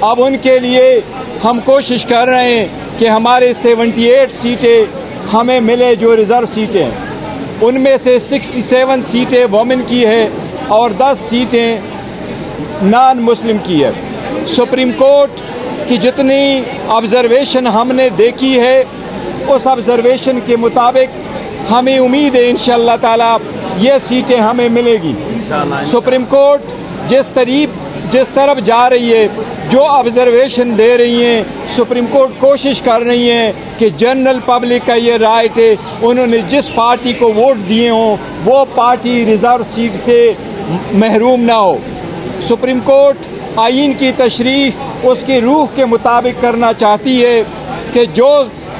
अब उनके लिए हम कोशिश कर रहे हैं कि हमारे 78 सीटें हमें मिले जो रिज़र्व सीटें हैं। उनमें से 67 सीटें वोमेन की है और 10 सीटें नॉन मुस्लिम की है। सुप्रीम कोर्ट की जितनी ऑब्ज़र्वेशन हमने देखी है उस ऑब्ज़र्वेशन के मुताबिक हमें उम्मीद है इंशाअल्लाह ताला ये सीटें हमें मिलेगी। सुप्रीम कोर्ट जिस तरफ जा रही है, जो ऑब्ज़र्वेशन दे रही हैं, सुप्रीम कोर्ट कोशिश कर रही है कि जनरल पब्लिक का ये राइट है, उन्होंने जिस पार्टी को वोट दिए हों वो पार्टी रिज़र्व सीट से महरूम ना हो। सुप्रीम कोर्ट आईन की तशरीह उसकी रूह के मुताबिक करना चाहती है कि जो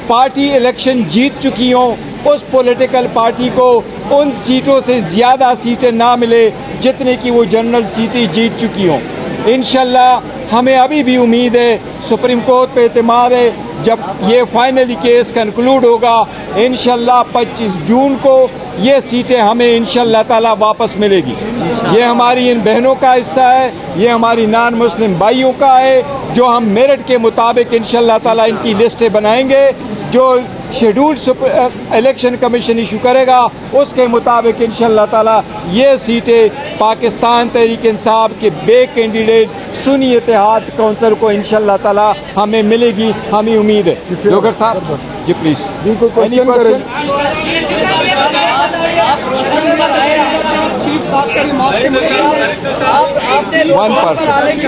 पार्टी इलेक्शन जीत चुकी हों उस पॉलिटिकल पार्टी को उन सीटों से ज़्यादा सीटें ना मिले जितने की वो जनरल सीटें जीत चुकी हों। इंशाल्लाह हमें अभी भी उम्मीद है, सुप्रीम कोर्ट पे एतमाद है, जब ये फाइनली केस कंक्लूड होगा इंशाल्लाह 25 जून को ये सीटें हमें इंशाल्लाह ताला वापस मिलेगी। ये हमारी इन बहनों का हिस्सा है, ये हमारी नॉन मुस्लिम भाइयों का है, जो हम मेरिट के मुताबिक इंशाल्लाह ताला इनकी लिस्टें बनाएंगे। जो शेड्यूल इलेक्शन कमीशन इशू करेगा उसके मुताबिक इंशाअल्लाह ताला ये सीटें पाकिस्तान तहरीक इंसाफ के बे कैंडिडेट सुन्नी इत्तेहाद कौंसिल को इंशाअल्लाह ताला हमें मिलेगी, हमें उम्मीद है। डॉक्टर साहब जी प्लीज़ कोई क्वेश्चन करें।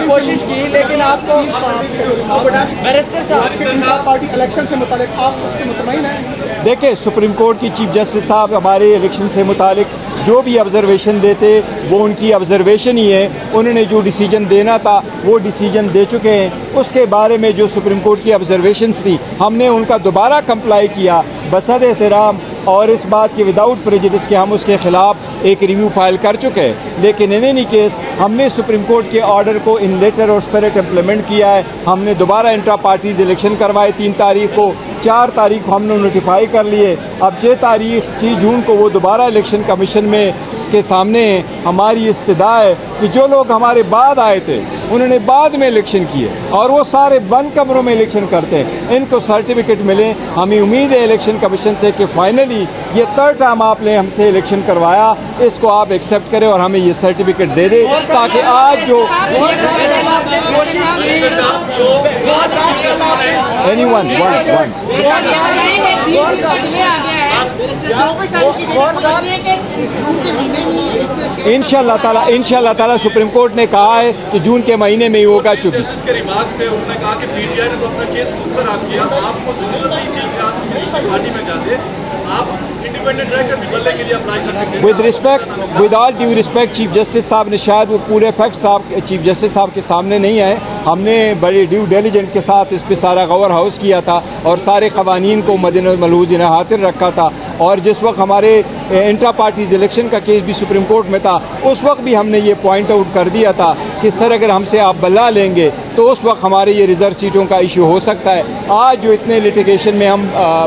कोशिश की लेकिन आपको बैरिस्टर साहब पार्टी इलेक्शन से मुतालिक आप मुतमईन हैं? देखिए, सुप्रीम कोर्ट की चीफ जस्टिस साहब हमारे इलेक्शन से मुतालिक जो भी ऑब्जर्वेशन देते वो उनकी ऑब्जर्वेशन ही है। उन्होंने जो डिसीजन देना था वो डिसीजन दे चुके हैं। उसके बारे में जो सुप्रीम कोर्ट की ऑब्जर्वेशंस थी हमने उनका दोबारा कंप्लाई किया बसद एहतराम, और इस बात के विदाउट प्रेजुडिस के हम उसके ख़िलाफ़ एक रिव्यू फाइल कर चुके हैं। लेकिन इन एनी केस हमने सुप्रीम कोर्ट के ऑर्डर को इन लेटर और स्पिरिट इम्प्लीमेंट किया है। हमने दोबारा इंट्रा पार्टीज़ इलेक्शन करवाए 3 तारीख को, 4 तारीख को हमने नोटिफाई कर लिए। अब 6 जून को वो दोबारा इलेक्शन कमीशन में इसके सामने हमारी इस्तदा है कि जो लोग हमारे बाद आए थे उन्होंने बाद में इलेक्शन किए और वो सारे बंद कमरों में इलेक्शन करते हैं, इनको सर्टिफिकेट मिले। हमें उम्मीद है इलेक्शन कमीशन से कि फाइनली ये 3rd टाइम आपने हमसे इलेक्शन करवाया, इसको आप एक्सेप्ट करें और हमें ये सर्टिफिकेट दे दें ताकि आज जो इंशाअल्लाह ताला सुप्रीम कोर्ट ने कहा है कि जून के महीने में ही होगा। चूंकि with all due respect chief justice साहब ने शायद वो पूरे फैक्ट साहब चीफ जस्टिस साहब के सामने नहीं आए। हमने बड़े ड्यू डिलिजेंट के साथ इस पर सारा गवर हाउस किया था और सारे कवानीन को मद्देनज़र मलहूज़ हातिर रखा था। और जिस वक्त हमारे इंट्रा पार्टीज़ इलेक्शन का केस भी सुप्रीम कोर्ट में था उस वक्त भी हमने ये पॉइंट आउट कर दिया था कि सर अगर हमसे आप बल्ला लेंगे तो उस वक्त हमारे ये रिज़र्व सीटों का इशू हो सकता है। आज जो इतने लिटिगेशन में हम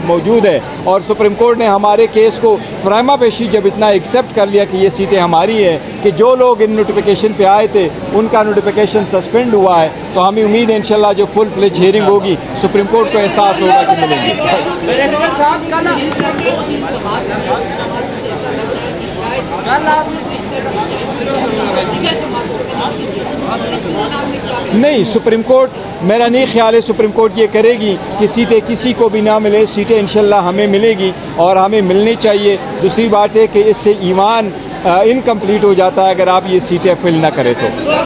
मौजूद है और सुप्रीम कोर्ट ने हमारे केस को प्राइमा पेशी जब इतना एक्सेप्ट कर लिया कि ये सीटें हमारी हैं, कि जो लोग इन नोटिफिकेशन पे आए थे उनका नोटिफिकेशन सस्पेंड हुआ है, तो हमें उम्मीद है इंशाल्लाह जो फुल फ्लेज हियरिंग होगी सुप्रीम कोर्ट को एहसास होगा कि मिलेंगी। नहीं, सुप्रीम कोर्ट मेरा नहीं ख्याल है सुप्रीम कोर्ट ये करेगी कि सीटें किसी को भी ना मिले। सीटें इंशाल्लाह हमें मिलेगी और हमें मिलनी चाहिए। दूसरी बात है कि इससे ईमान इनकम्प्लीट हो जाता है अगर आप ये सीटें फिल ना करें तो।